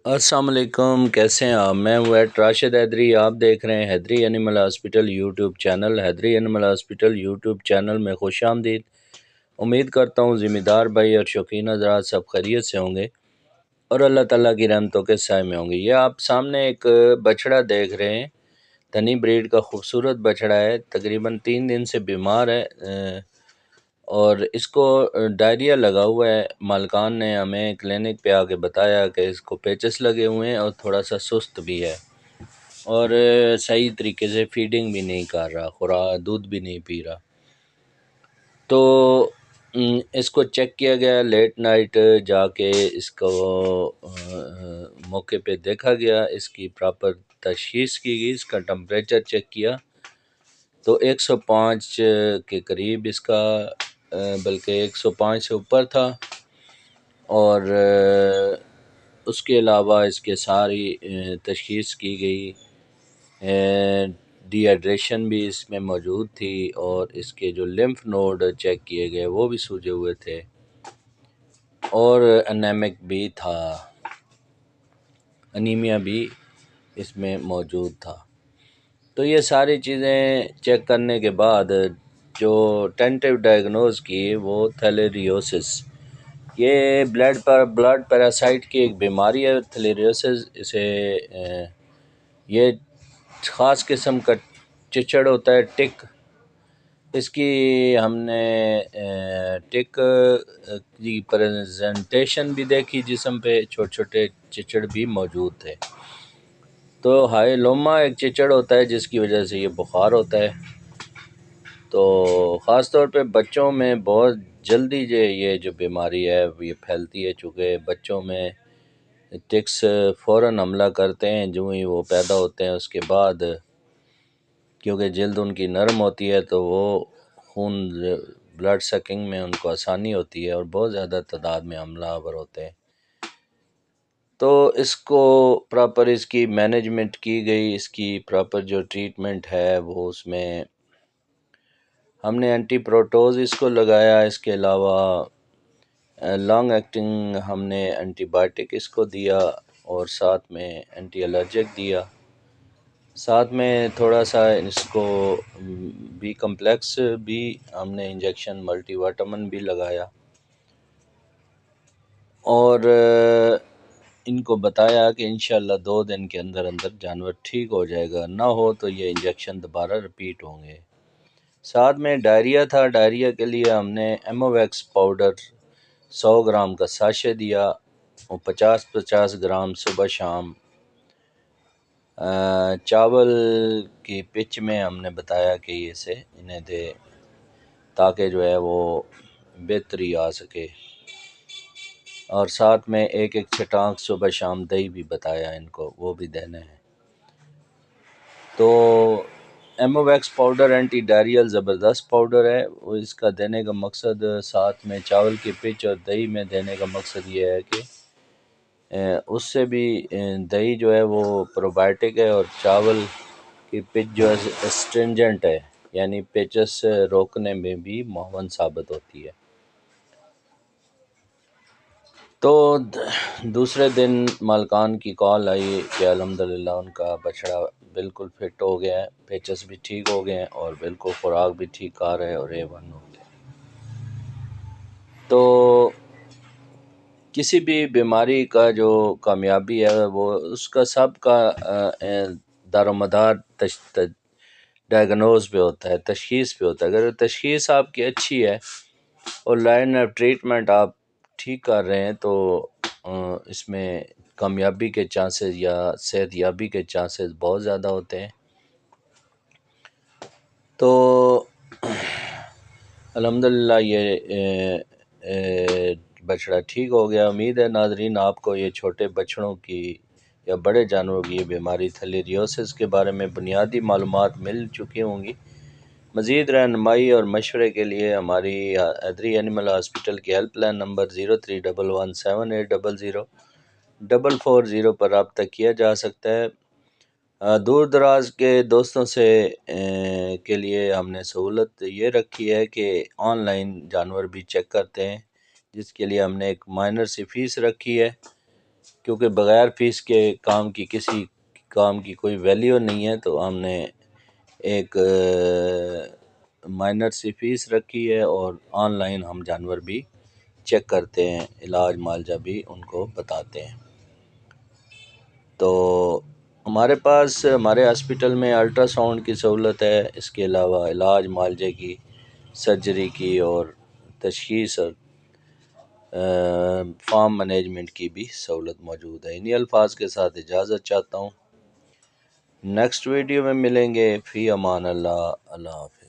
السلام علیکم، کیسے ہیں آپ؟ میں ہوں راشد حیدری، آپ دیکھ رہے ہیں حیدری اینیمل ہاسپٹل یوٹیوب چینل۔ حیدری اینیمل ہاسپٹل یوٹیوب چینل میں خوش آمدید۔ امید کرتا ہوں ذمہ دار بھائی اور شوقین حضرات سب خیریت سے ہوں گے اور اللہ تعالیٰ کی رحمتوں کے سائے میں ہوں گے۔ یہ آپ سامنے ایک بچڑا دیکھ رہے ہیں، دھنی بریڈ کا خوبصورت بچڑا ہے، تقریباً 3 دن سے بیمار ہے اور اس کو ڈائریا لگا ہوا ہے۔ مالکان نے ہمیں کلینک پہ آ کے بتایا کہ اس کو پیچس لگے ہوئے ہیں اور تھوڑا سا سست بھی ہے اور صحیح طریقے سے فیڈنگ بھی نہیں کر رہا، خوراک دودھ بھی نہیں پی رہا۔ تو اس کو چیک کیا گیا، لیٹ نائٹ جا کے اس کو موقع پہ دیکھا گیا، اس کی پراپر تشخیص کی گئی، اس کا ٹمپریچر چیک کیا تو 105 کے قریب اس کا، بلکہ 105 سے اوپر تھا، اور اس کے علاوہ اس کے ساری تشخیص کی گئی، ڈی ہائیڈریشن بھی اس میں موجود تھی اور اس کے جو لمف نوڈ چیک کیے گئے وہ بھی سوجے ہوئے تھے اور انیمک بھی تھا، انیمیا بھی اس میں موجود تھا۔ تو یہ ساری چیزیں چیک کرنے کے بعد جو ٹینٹیو ڈائگنوز کی وہ تھیلیریوسس، یہ بلڈ پیراسائٹ کی ایک بیماری ہے تھیلیریوسس۔ اسے یہ خاص قسم کا چچڑ ہوتا ہے، ٹک۔ اس کی ہم نے ٹک کی پریزنٹیشن بھی دیکھی، جسم پہ چھوٹے چھوٹے چچڑ بھی موجود تھے۔ تو ہائلوما ایک چچڑ ہوتا ہے جس کی وجہ سے یہ بخار ہوتا ہے، تو خاص طور پہ بچوں میں بہت جلدی یہ جو بیماری ہے یہ پھیلتی ہے، چونکہ بچوں میں ٹکس فوراً حملہ کرتے ہیں جو ہی وہ پیدا ہوتے ہیں۔ اس کے بعد کیونکہ جلد ان کی نرم ہوتی ہے تو وہ خون بلڈ سکنگ میں ان کو آسانی ہوتی ہے اور بہت زیادہ تعداد میں حملہ آور ہوتے ہیں۔ تو اس کو پراپر اس کی مینجمنٹ کی گئی، اس کی پراپر جو ٹریٹمنٹ ہے وہ اس میں ہم نے اینٹی پروٹوز اس کو لگایا، اس کے علاوہ لانگ ایکٹنگ ہم نے اینٹی بائیوٹک اس کو دیا اور ساتھ میں اینٹی الرجک دیا، ساتھ میں تھوڑا سا اس کو بی کمپلیکس بھی ہم نے انجیکشن ملٹی وائٹامن بھی لگایا اور ان کو بتایا کہ انشاءاللہ 2 دن کے اندر اندر جانور ٹھیک ہو جائے گا، نہ ہو تو یہ انجیکشن دوبارہ رپیٹ ہوں گے۔ ساتھ میں ڈائریا تھا، ڈائریا کے لیے ہم نے ایموویکس پاؤڈر 100 گرام کا ساشے دیا اور 50 گرام صبح شام چاول کی پچ میں ہم نے بتایا کہ اسے انہیں دے تاکہ جو ہے وہ بہتری آ سکے، اور ساتھ میں ایک چٹانک صبح شام دہی بھی بتایا ان کو، وہ بھی دینا ہے۔ تو ایموویکس پاؤڈر اینٹی ڈائریل زبردست پاؤڈر ہے، وہ اس کا دینے کا مقصد، ساتھ میں چاول کی پچ اور دہی میں دینے کا مقصد یہ ہے کہ اس سے بھی دہی جو ہے وہ پروبائیوٹک ہے اور چاول کی پچ جو ہے اسٹرنجنٹ ہے، یعنی پیچس روکنے میں بھی معاون ثابت ہوتی ہے۔ تو دوسرے دن مالکان کی کال آئی کہ الحمدللہ ان کا بچڑا بالکل فٹ ہو گیا ہے، پیچس بھی ٹھیک ہو گئے ہیں اور بالکل خوراک بھی ٹھیک کھا رہے ہیں اور A1 ہو گیا۔ تو کسی بھی بیماری کا جو کامیابی ہے وہ اس کا سب کا دار و مدار ڈائگنوز پہ ہوتا ہے، تشخیص پہ ہوتا ہے۔ اگر تشخیص آپ کی اچھی ہے اور لائن آف ٹریٹمنٹ آپ ٹھیک کر رہے ہیں تو اس میں کامیابی کے چانسز یا صحت یابی کے چانسز بہت زیادہ ہوتے ہیں۔ تو الحمدللہ یہ بچڑا ٹھیک ہو گیا۔ امید ہے ناظرین آپ کو یہ چھوٹے بچڑوں کی یا بڑے جانوروں کی یہ بیماری تھیلیریوسس کے بارے میں بنیادی معلومات مل چکی ہوں گی۔ مزید رہنمائی اور مشورے کے لیے ہماری حیدری اینیمل ہاسپٹل کی ہیلپ لائن نمبر 031178004440 پر رابطہ کیا جا سکتا ہے۔ دور دراز کے دوستوں سے کے لیے ہم نے سہولت یہ رکھی ہے کہ آن لائن جانور بھی چیک کرتے ہیں، جس کے لیے ہم نے ایک مائنر سی فیس رکھی ہے کیونکہ بغیر فیس کے کام کی کسی کام کی کوئی ویلیو نہیں ہے، تو ہم نے ایک مائنر سی فیس رکھی ہے، اور آن لائن ہم جانور بھی چیک کرتے ہیں، علاج معالجہ بھی ان کو بتاتے ہیں۔ تو ہمارے پاس ہمارے ہاسپٹل میں الٹرا ساؤنڈ کی سہولت ہے، اس کے علاوہ علاج معالجے کی، سرجری کی، اور تشخیص اور فارم مینجمنٹ کی بھی سہولت موجود ہے۔ انہی الفاظ کے ساتھ اجازت چاہتا ہوں، نیکسٹ ویڈیو میں ملیں گے۔ فی امان اللہ، اللہ حافظ۔